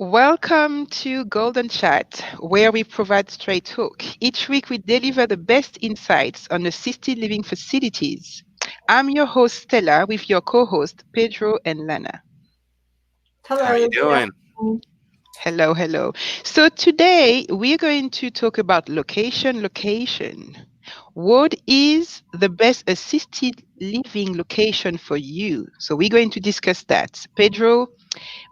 Welcome to Golden Chat, where we provide straight talk. Each week, we deliver the best insights on assisted living facilities. I'm your host, Stella, with your co host, Pedro and Lana. How Hello, you good doing? afternoon. Hello, hello. So, today we're going to talk about location. What is the best assisted living location for you? So, we're going to discuss that. Pedro,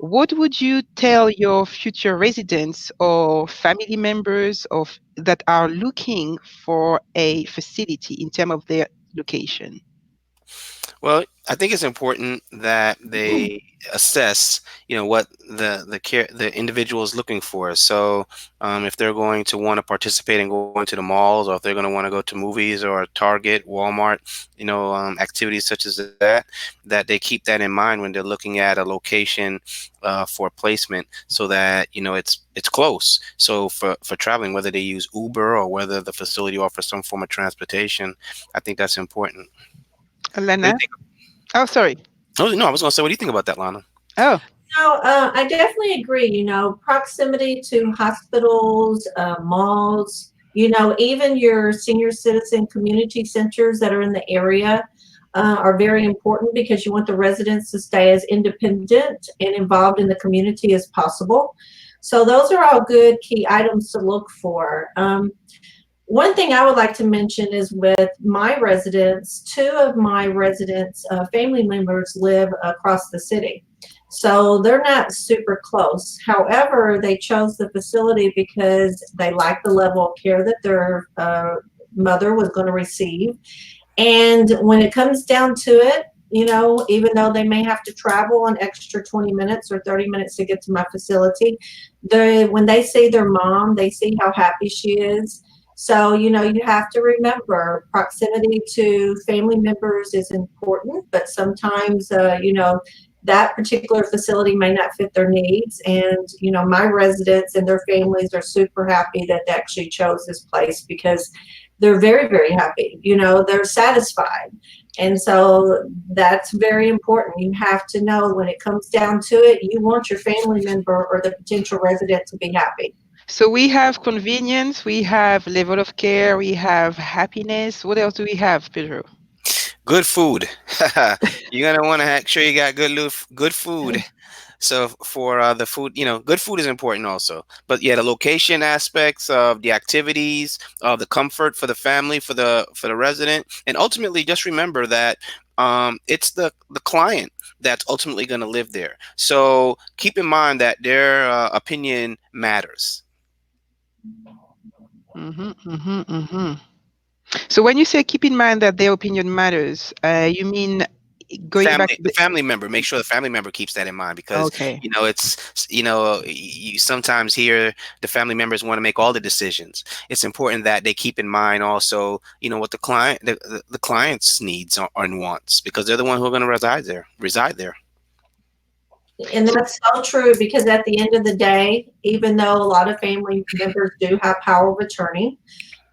what would you tell your future residents or family members that are looking for a facility in terms of their location? Well, I think it's important that they assess, what the individual is looking for. So, if they're going to want to participate in going to the malls, or if they're going to want to go to movies or Target, Walmart, activities such as that they keep that in mind when they're looking at a location for placement, so that it's close. So for traveling, whether they use Uber or whether the facility offers some form of transportation, I think that's important. What do you Alana? think? Oh, sorry. Oh no, I was going to say, what do you think about that, Lana? Oh, I definitely agree. Proximity to hospitals, malls, even your senior citizen community centers that are in the area are very important because you want the residents to stay as independent and involved in the community as possible. So, those are all good key items to look for. One thing I would like to mention is with my residents, two of my residents' family members live across the city. So they're not super close. However, they chose the facility because they like the level of care that their mother was going to receive. And when it comes down to it, even though they may have to travel an extra 20 minutes or 30 minutes to get to my facility, when they see their mom, they see how happy she is. So, you have to remember proximity to family members is important, but sometimes, that particular facility may not fit their needs. And, my residents and their families are super happy that they actually chose this place because they're very, very happy. They're satisfied. And so that's very important. You have to know when it comes down to it, you want your family member or the potential resident to be happy. so we have convenience, we have level of care, we have happiness. What else do we have, Pedro? Good food. You're gonna want to make sure you got good food. So for the food, good food is important also. But yeah, the location aspects of the activities, of the comfort for the family, for the resident, and ultimately just remember that it's the client that's ultimately going to live there. So keep in mind that their opinion matters. Mm-hmm. So when you say keep in mind that their opinion matters, you mean going back Family, to the the. family member, make sure the family member keeps that in mind, because Okay. you sometimes hear the family members want to make all the decisions. It's important that they keep in mind also, what the client's needs and wants, because they're the one who are going to reside there. And So that's so true because at the end of the day, even though a lot of family members do have power of attorney,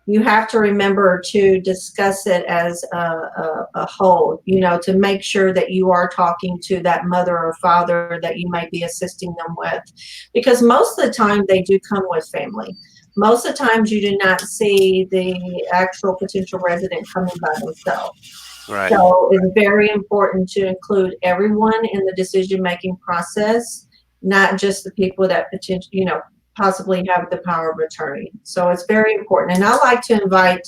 you have to remember to discuss it as a whole, to make sure that you are talking to that mother or father that you might be assisting them with. Because most of the time they do come with family. Most of the times you do not see the actual potential resident coming by themselves. Right. So it's very important to include everyone in the decision making process, not just the people that potentially, possibly have the power of attorney. So it's very important. And I like to invite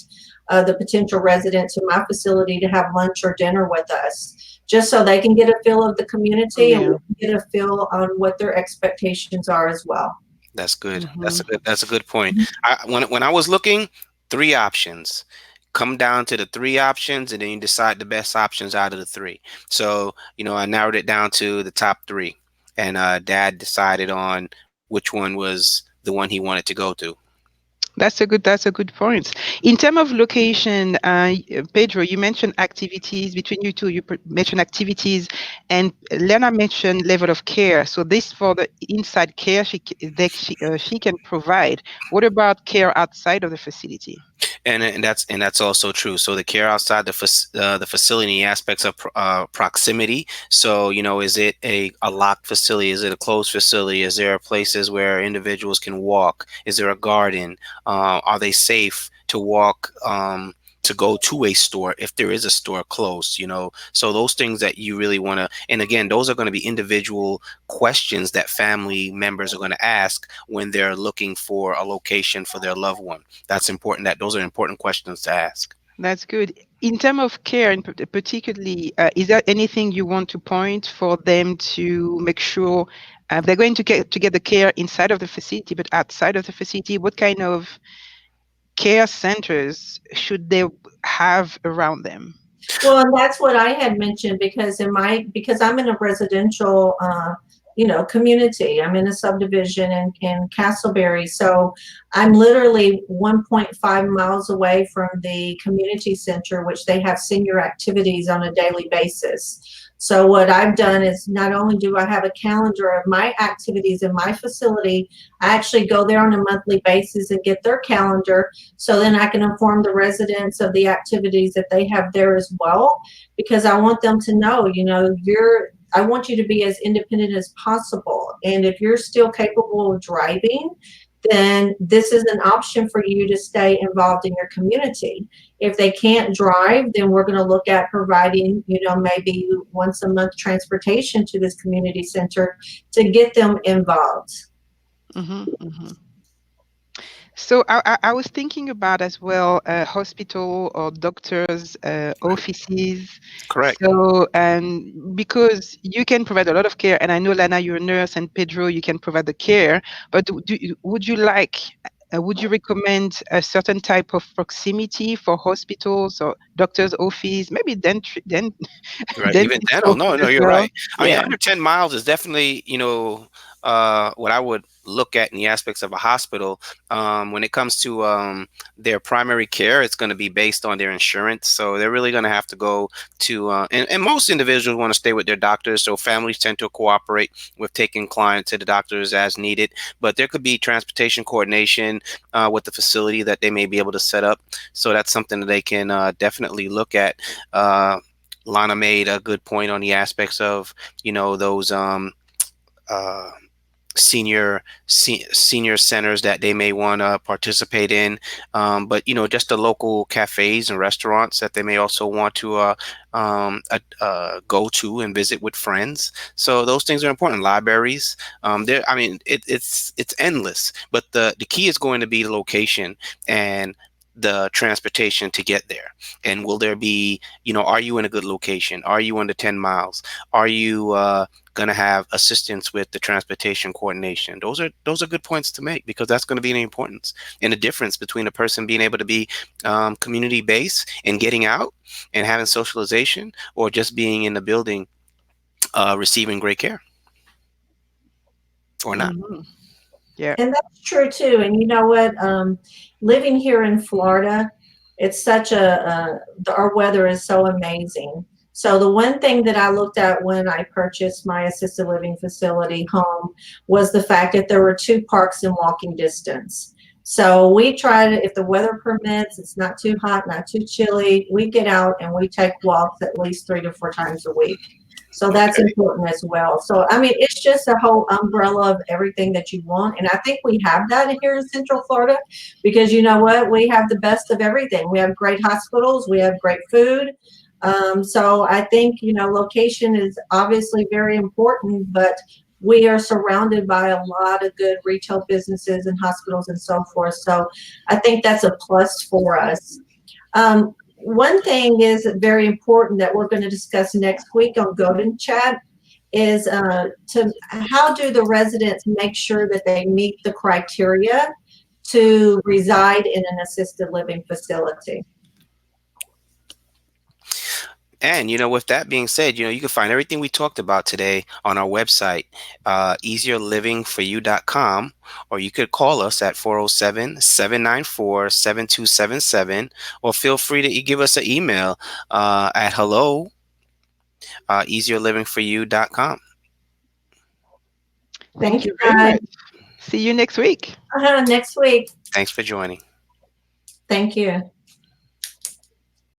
the potential resident to my facility to have lunch or dinner with us, just so they can get a feel of the community and we yeah. can get a feel on what their expectations are as well. That's good. That's Hmm. a good point. When I was looking, three options. Come down to the three options, and then you decide the best options out of the three. So, I narrowed it down to the top three, and Dad decided on which one was the one he wanted to go to. That's a good point. In terms of location, Pedro, you mentioned activities between you two. You mentioned activities, and Lena mentioned level of care. So this for the inside care she can provide. What about care outside of the facility? And that's also true. So the care outside the facility aspects of proximity. So is it a locked facility? Is it a closed facility? Is there places where individuals can walk? Is there a garden? Are they safe to walk? To go to a store if there is a store close, so those things that you really want to, and again, those are going to be individual questions that family members are going to ask when they're looking for a location for their loved one. That's important. That those are important questions to ask. That's good. In terms of care, and particularly, is there anything you want to point for them to make sure they're going to get the care inside of the facility, but outside of the facility, what kind of care centers should they have around them? Well, and that's what I had mentioned because I'm in a residential, community. I'm in a subdivision in Castleberry. So I'm literally 1.5 miles away from the community center, which they have senior activities on a daily basis. So what I've done is not only do I have a calendar of my activities in my facility, I actually go there on a monthly basis and get their calendar so then I can inform the residents of the activities that they have there as well, because I want them to know, I want you to be as independent as possible. And if you're still capable of driving, then this is an option for you to stay involved in your community. If they can't drive, then we're going to look at providing, maybe once a month transportation to this community center to get them involved. Mm-hmm, mm-hmm. So I was thinking about as well hospital or doctors' offices. Correct. So, and because you can provide a lot of care, and I know, Lana, you're a nurse, and Pedro, you can provide the care, but would you recommend a certain type of proximity for hospitals or doctor's office, maybe Right. Even dentist dental. office No, no, as you're well? right. I mean, Yeah. under 10 miles is definitely, what I would look at in the aspects of a hospital. When it comes to their primary care, it's going to be based on their insurance. So they're really going to have to go to, and most individuals want to stay with their doctors. So families tend to cooperate with taking clients to the doctors as needed. But there could be transportation coordination with the facility that they may be able to set up. So that's something that they can definitely look at. Lana made a good point on the aspects of, those uh, senior centers that they may want to participate in, but just the local cafes and restaurants that they may also want to go to and visit with friends. So those things are important. Libraries, there. I mean, it's endless, but the key is going to be the location and the transportation to get there. And will there be, are you in a good location? Are you under 10 miles? Are you going to have assistance with the transportation coordination? Those are good points to make, because that's going to be the importance and the difference between a person being able to be community based and getting out and having socialization, or just being in the building receiving great care or not. Mm-hmm. Yeah. And that's true too. And you know what? Living here in Florida, it's such our weather is so amazing. So the one thing that I looked at when I purchased my assisted living facility home was the fact that there were 2 parks in walking distance. So we try to, if the weather permits, it's not too hot, not too chilly, we get out and we take walks at least 3 to 4 times a week. So that's Okay. important as well. So, I mean, it's just a whole umbrella of everything that you want. And I think we have that here in Central Florida, because you know what? We have the best of everything. We have great hospitals. We have great food. So I think, location is obviously very important, but we are surrounded by a lot of good retail businesses and hospitals and so forth. So I think that's a plus for us. One thing is very important that we're going to discuss next week on Golden Chat is how do the residents make sure that they meet the criteria to reside in an assisted living facility. And with that being said, you can find everything we talked about today on our website, easierlivingforyou.com, or you could call us at 407-794-7277, or feel free to give us an email at hello easierlivingforyou.com. Thank you very much. See you next week. Next week. Thanks for joining. Thank you.